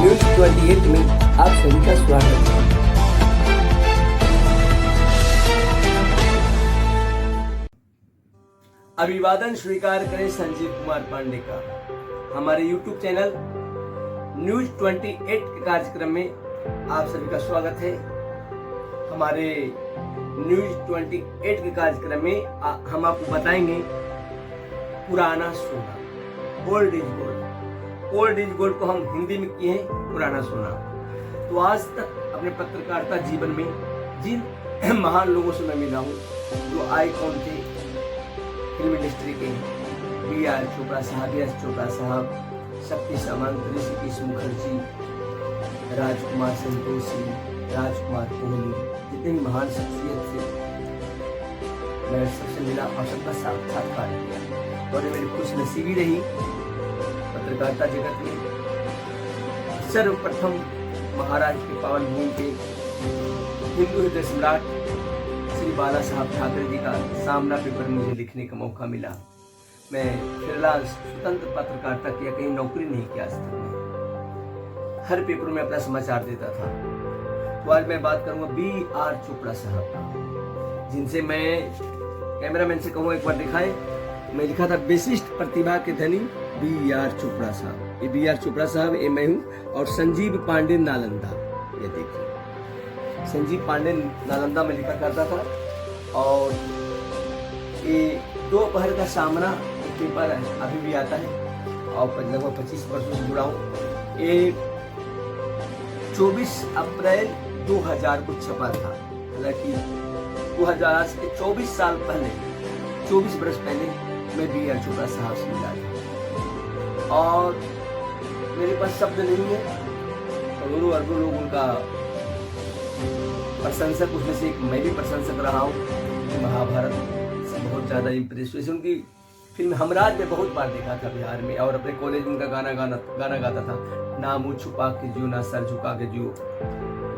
News 28 में आप सभी का स्वागत है। अभिवादन स्वीकार करें संजीव कुमार पांडे का। हमारे YouTube चैनल न्यूज 28 के कार्यक्रम में आप सभी का स्वागत है। हमारे न्यूज 28 के कार्यक्रम में हम आपको बताएंगे पुराना सोना, old is gold. Old is gold को हम हिंदी में किए हैं पुराना सोना। तो आज तक अपने पत्रकारिता जीवन में जिन महान लोगों से मैं मिला हूँ, जो आइकॉन थे फिल्म इंडस्ट्री के, B.R. चोपड़ा साहब, S. चोपड़ा साहब, शक्ति सामंत, ऋषिकेश मुखर्जी, राजकुमार संतोषी, राजकुमार कोहली, जितने भी महान शख्सियत थे, मैं सबसे मिला और सबका साक्षात्कार किया। और मेरी खुश नसीबी रही पत्रकारिता जगत में सर्वप्रथम महाराष्ट्र के पावन भूमि के हिंदू हृदय सम्राट श्री बाला साहब ठाकरे जी का सामना पेपर मुझे लिखने का मौका मिला। मैं फिलहाल स्वतंत्र पत्रकारिता किया, कहीं नौकरी नहीं किया आज तक। मैं हर पेपर में अपना समाचार देता था। तो आज मैं बात करूंगा B.R. चोपड़ा साहब का, जिनसे मैं कैमरामैन से कहूँ एक बार दिखाए। मैं लिखा था विशिष्ट प्रतिभा के धनी B.R. चोपड़ा साहब। ये B.R. चोपड़ा साहब, ये मैं हूँ, और संजीव पांडे नालंदा। ये देखिए, संजीव पांडे नालंदा में लिखा करता था। और ये दोपहर का सामना पेपर अभी भी आता है और लगभग 25 वर्षों से जुड़ा हूँ। ये 24 अप्रैल 2000 को छपा था। हालांकि 2000 से 24 साल पहले, 24 वर्ष पहले मैं B.R. चोपड़ा साहब से मिला था। और मेरे पास शब्द नहीं है। करोड़ों अरबों लोग उनका प्रशंसक, उसमें से एक मैं भी प्रशंसक रहा हूँ। महाभारत से बहुत ज़्यादा इम्प्रेस हुए। उनकी फिल्म हमराज में बहुत बार देखा था बिहार में, और अपने कॉलेज में उनका गाना गाता था, ना मुँह छुपा के जियो, ना सर झुका के जियो,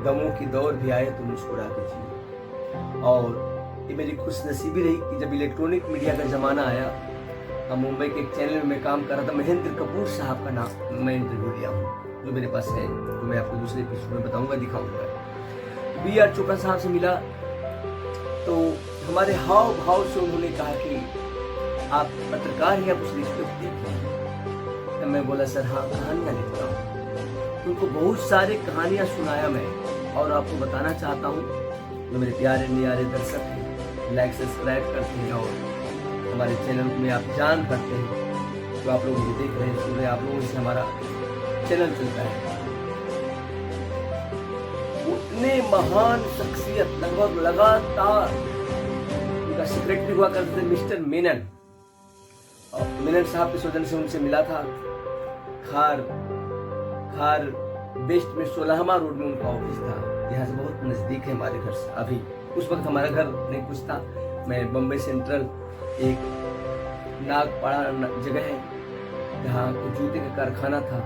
गमों की दौर भी आए तो मुस्कुरा के जियो। और ये मेरी खुशनसीबी रही कि जब इलेक्ट्रॉनिक मीडिया का ज़माना आया, हम मुंबई के एक चैनल में काम कर रहा था। महेंद्र कपूर साहब का नाम मैं इंटरव्यू लिया हूँ, जो मेरे पास है, तो मैं आपको दूसरे एपिसोड में बताऊंगा, दिखाऊंगा। B.R. चोपड़ा साहब से मिला तो हमारे हाव भाव से उन्होंने कहा कि आप पत्रकार हैं, आप कुछ लिखते हैं। तो मैं बोला, सर हाँ, कहानियाँ लिखता हूँ। तो उनको बहुत सारे कहानियाँ सुनाया मैं, और आपको बताना चाहता हूँ, जो मेरे प्यारे न्यारे दर्शक हैं, लाइक सब्सक्राइब करते हैं और हमारे चैनल में आप जान करते हैं, तो आप लोग मुझे देख रहे हैं, सुन रहे हैं, आप लोगों से हमारा चैनल चलता है। उतने महान शख्सियत, लगभग लगातार उनका सेक्रेटरी हुआ करते थे मिस्टर मेनन, और मेनन साहब के सौजन्य से उनसे मिला था। खार वेस्ट में 16वां रोड में उनका ऑफिस था, यहाँ से बहुत नजदीक है हमारे घर से। अभी उस वक्त हमारा घर नहीं कुछ था। मैं बम्बई सेंट्रल, एक नागपाड़ा जगह है जहाँ जूते का कारखाना था,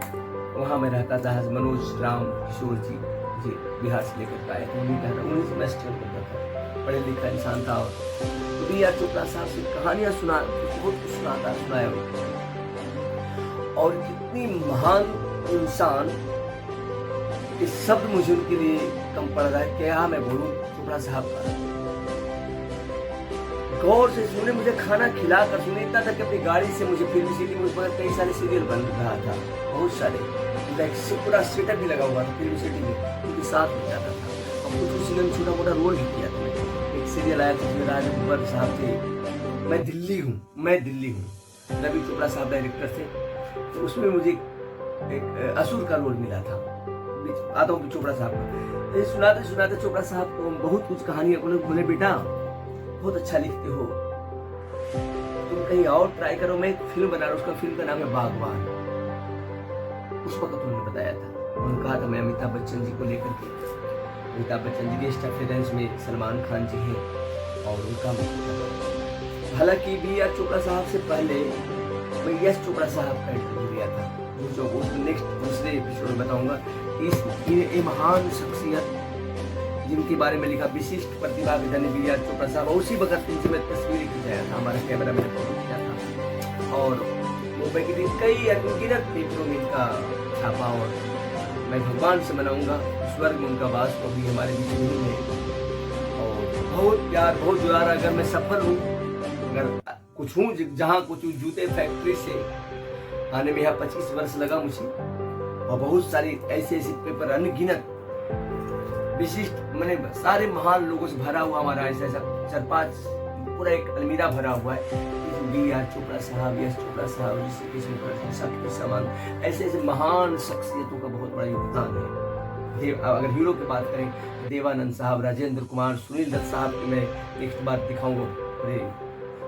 वहाँ मैं रहता था। मनोज राम किशोर जी बिहार से लेकर आए थे। उन्हीं में स्ट्रगल करता था, पढ़े लिखा इंसान था। और B.R. चोपड़ा साहब से कहानियाँ बहुत कुछ सुनाया। और कितनी महान इंसान, इस शब्द मुझे उनके लिए कम पड़ रहा है, क्या मैं बोलूँ चोपड़ा साहब का। गौर से सुने, मुझे खाना खिला कर सुने। इतना था कि अपनी गाड़ी से मुझे फिल्म सिटी में उस वक्त कई सारे सीरियल बन रहा था, बहुत सारे, उनका एक पूरा सेटअप भी लगा हुआ था फिल्म सिटी में, उनके साथ में जाता था। और कुछ उसी में छोटा मोटा रोल भी किया था। एक सीरियल आया था जिसमें राजकुमार साहब थे, मैं दिल्ली हूँ, रवि चोपड़ा साहब डायरेक्टर थे। तो उसमें मुझे एक असुर का रोल मिला था। आता हूँ चोपड़ा साहब को सुनाते चोपड़ा साहब को बहुत कुछ कहानियाँ बोले, बेटा बहुत अच्छा लिखते हो, तुम कहीं और ट्राई करो। मैं एक फिल्म बना रहा हूँ, उसका फिल्म का नाम है बागवान। उस वक्त उन्होंने बताया था, उन्होंने कहा था मैं अमिताभ बच्चन जी को लेकर के, अमिताभ बच्चन जी गेस्ट अपीयरेंस में सलमान खान जी हैं, और उनका हालांकि B.R. चोपड़ा साहब से पहले मैं S. चोपड़ा साहब का इंटरव्यू लिया था, जो नेक्स्ट दूसरे एपिसोड में बताऊंगा। ये महान शख्सियत जिनके बारे में लिखा, विशिष्ट प्रतिभा के धनी B.R. चोपड़ा साहब। उसी वक्त इनसे मैं तस्वीर खिंचाया था, हमारे कैमरा मैंने फोटो खींचा था। और मुंबई के दिन कई अनगिनत पेपरों में इनका छापा और मैं भगवान से मनाऊंगा, स्वर्ग में उनका वास तो भी हमारे बीच में ही है। और बहुत प्यार, बहुत दुलार। अगर मैं सफल हूँ, अगर कुछ हूँ जहाँ कुछ जूते फैक्ट्री से आने में यहाँ 25 वर्ष लगा मुझे, और बहुत सारी ऐसे पेपर अनगिनत विशिष्ट मैंने सारे महान लोगों से भरा हुआ हमारा ऐसा 4-5 पूरा एक अलमीरा भरा हुआ है। B.R. चोपड़ा साहब, यश चोपड़ा साहब, शक्ति समान ऐसे ऐसे महान शख्सियतों का बहुत बड़ा योगदान है। अगर हीरो की बात करें, देवानंद साहब, राजेंद्र कुमार, सुनील दत्त साहब की मैं नेक्स्ट बार दिखाऊंगा पूरे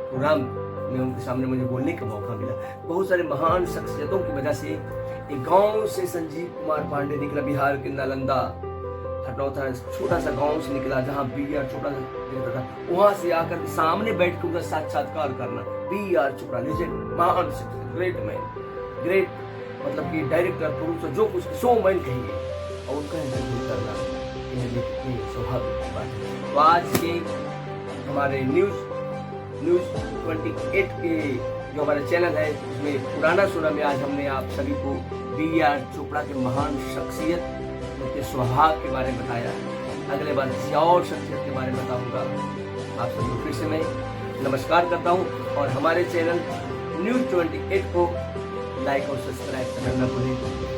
प्रोग्राम में, उनके सामने मुझे बोलने का मौका मिला। बहुत सारे महान शख्सियतों की वजह से एक गांव से संजीव कुमार पांडे निकला, बिहार के नालंदा हटौता छोटा सा गांव से निकला जहाँ B.R. चोपड़ा रहता था। वहां से आकर सामने बैठ कर उनका साक्षात्कार करना। B.R. चोपड़ा लेजेंड, महान शख्सियत, ग्रेट मैन, ग्रेट मतलब कि डायरेक्टर, प्रोड्यूसर, जो कुछ शो मैन कहिए, और उनका इंटरव्यू करना कितनी सौभाग्य की बात है। तो आज के हमारे न्यूज 28 के जो हमारा चैनल है उसमें पुराना सुना में आज हमने आप सभी को B.R. चोपड़ा के महान शख्सियत, उनके स्वभाव के बारे में बताया। अगले बार किसी और शख्सियत के बारे में बताऊंगा। आप सभी को फिर से मैं नमस्कार करता हूं, और हमारे चैनल न्यूज 28 को लाइक और सब्सक्राइब करना न भूलें।